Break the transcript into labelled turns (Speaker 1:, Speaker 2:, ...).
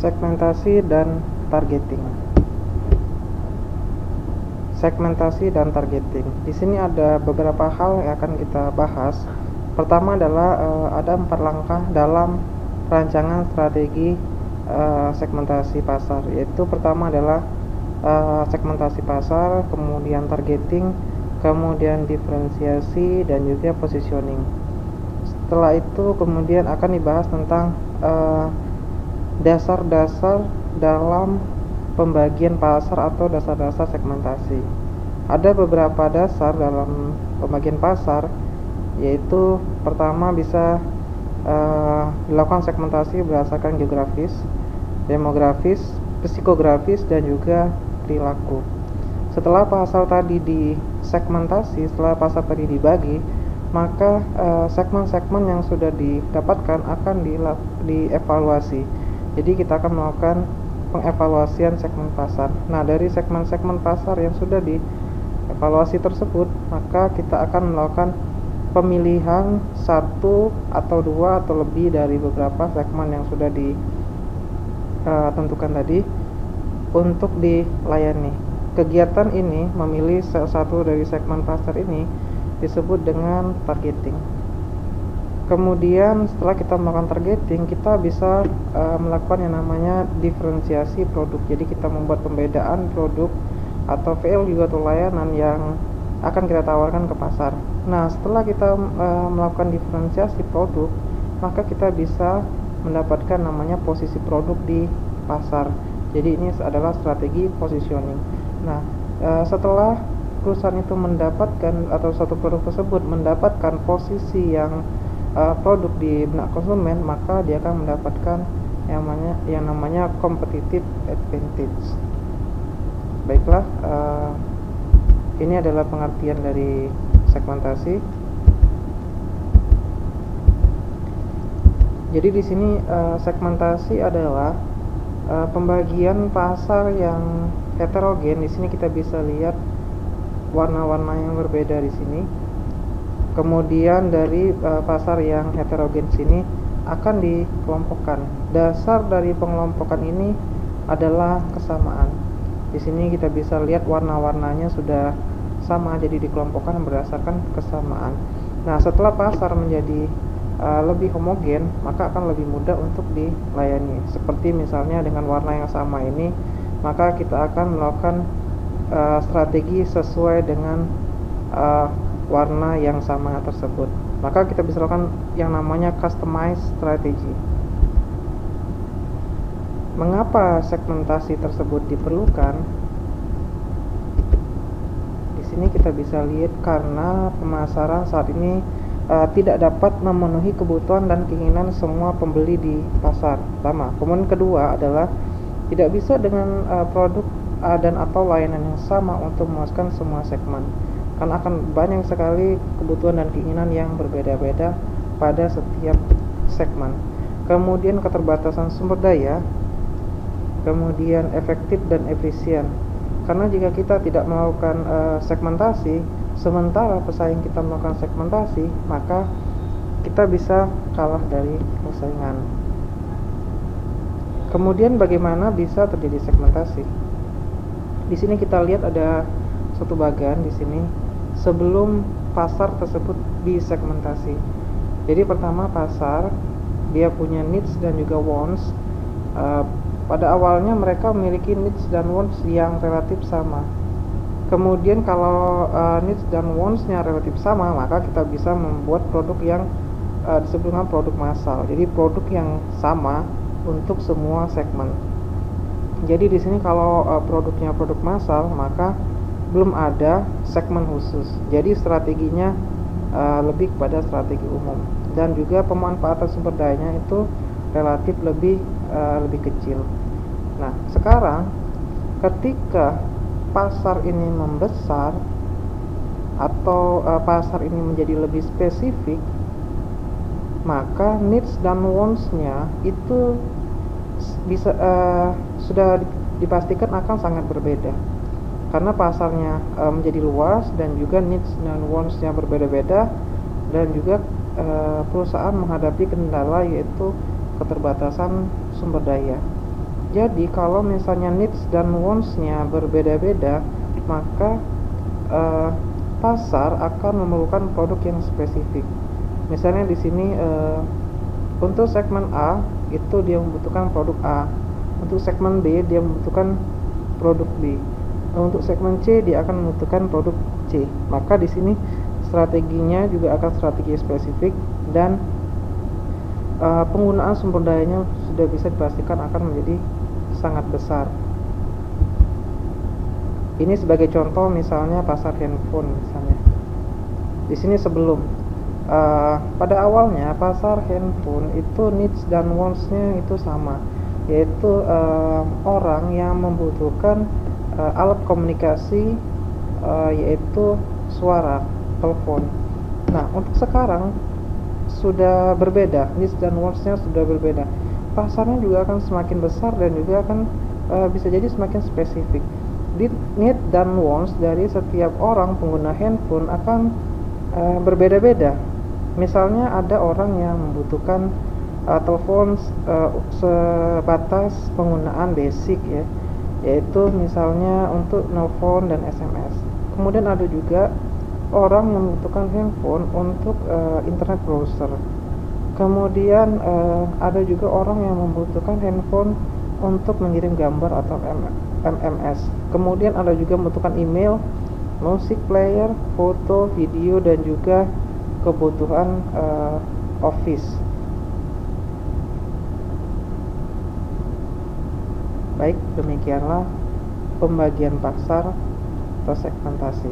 Speaker 1: Segmentasi dan targeting. Segmentasi dan targeting. Di sini ada beberapa hal yang akan kita bahas. Pertama adalah ada 4 langkah dalam rancangan strategi segmentasi pasar, yaitu pertama adalah segmentasi pasar, kemudian targeting, kemudian diferensiasi, dan juga positioning. Setelah itu kemudian akan dibahas tentang dasar-dasar dalam pembagian pasar atau dasar-dasar segmentasi. Ada beberapa dasar dalam pembagian pasar, yaitu pertama bisa dilakukan segmentasi berdasarkan geografis, demografis, psikografis, dan juga perilaku. Setelah pasar tadi disegmentasi, setelah pasar tadi dibagi, maka segmen-segmen yang sudah didapatkan akan dievaluasi. Jadi kita akan melakukan pengevaluasian segmen pasar. Nah, dari segmen-segmen pasar yang sudah dievaluasi tersebut, maka kita akan melakukan pemilihan 1 atau 2 atau lebih dari beberapa segmen yang sudah ditentukan tadi untuk dilayani. Kegiatan ini memilih salah satu dari segmen pasar ini disebut dengan targeting. Kemudian setelah kita melakukan targeting, kita bisa melakukan yang namanya diferensiasi produk. Jadi kita membuat pembedaan produk atau value atau layanan yang akan kita tawarkan ke pasar. Nah, setelah kita melakukan diferensiasi produk, maka kita bisa mendapatkan namanya posisi produk di pasar. Jadi ini adalah strategi positioning. Nah, setelah perusahaan itu mendapatkan atau suatu produk tersebut mendapatkan posisi yang produk di benak konsumen, maka dia akan mendapatkan yang namanya competitive advantage. Baiklah, ini adalah pengertian dari segmentasi. Jadi di sini segmentasi adalah pembagian pasar yang heterogen. Di sini kita bisa lihat warna-warna yang berbeda di sini. Kemudian dari pasar yang heterogen sini akan dikelompokkan. Dasar dari pengelompokan ini adalah kesamaan. Di sini kita bisa lihat warna-warnanya sudah sama, jadi dikelompokkan berdasarkan kesamaan. Nah, setelah pasar menjadi lebih homogen, maka akan lebih mudah untuk dilayani. Seperti misalnya dengan warna yang sama ini, maka kita akan melakukan strategi sesuai dengan warna yang sama tersebut. Maka kita bisa lakukan yang namanya customized strategy. Mengapa segmentasi tersebut diperlukan? Di sini kita bisa lihat karena pemasaran saat ini tidak dapat memenuhi kebutuhan dan keinginan semua pembeli di pasar. Pertama. Kemudian kedua adalah tidak bisa dengan produk dan atau layanan yang sama untuk memuaskan semua segmen. Karena akan banyak sekali kebutuhan dan keinginan yang berbeda-beda pada setiap segmen. Kemudian keterbatasan sumber daya, kemudian efektif dan efisien. Karena jika kita tidak melakukan segmentasi, sementara pesaing kita melakukan segmentasi, maka kita bisa kalah dari persaingan. Kemudian bagaimana bisa terjadi segmentasi? Di sini kita lihat ada satu bagan di sini sebelum pasar tersebut disegmentasi. Jadi pertama pasar dia punya needs dan juga wants. Pada awalnya mereka memiliki needs dan wants yang relatif sama. Kemudian kalau needs dan wants-nya relatif sama, maka kita bisa membuat produk yang disebut dengan produk massal. Jadi produk yang sama untuk semua segmen. Jadi di sini kalau produknya produk massal, maka belum ada segmen khusus. Jadi strateginya lebih kepada strategi umum, dan juga pemanfaatan sumber dayanya itu relatif lebih kecil. Nah, sekarang ketika pasar ini membesar atau pasar ini menjadi lebih spesifik, maka needs dan wants-nya itu bisa sudah dipastikan akan sangat berbeda. Karena pasarnya menjadi luas dan juga needs dan wants-nya berbeda-beda, dan juga perusahaan menghadapi kendala yaitu keterbatasan sumber daya. Jadi kalau misalnya needs dan wants-nya berbeda-beda, maka pasar akan memerlukan produk yang spesifik. Misalnya di sini untuk segmen A itu dia membutuhkan produk A, untuk segmen B dia membutuhkan produk B, untuk segmen C dia akan membutuhkan produk C. Maka di sini strateginya juga akan strategi spesifik, dan penggunaan sumber dayanya sudah bisa dipastikan akan menjadi sangat besar. Ini sebagai contoh misalnya pasar handphone misalnya. Di sini sebelum pada awalnya pasar handphone itu needs dan wants-nya itu sama, yaitu orang yang membutuhkan alat komunikasi yaitu suara, telepon. Nah, untuk sekarang sudah berbeda, needs dan wants-nya sudah berbeda. Pasarnya juga akan semakin besar dan juga akan bisa jadi semakin spesifik. Need dan wants dari setiap orang pengguna handphone akan berbeda-beda. Misalnya ada orang yang membutuhkan telepon sebatas penggunaan basic ya, yaitu misalnya untuk nelpon dan SMS. Kemudian ada juga orang yang membutuhkan handphone untuk internet browser. Kemudian ada juga orang yang membutuhkan handphone untuk mengirim gambar atau MMS. Kemudian ada juga membutuhkan email, musik player, foto, video, dan juga kebutuhan office. Baik, demikianlah pembagian pasar atau segmentasi.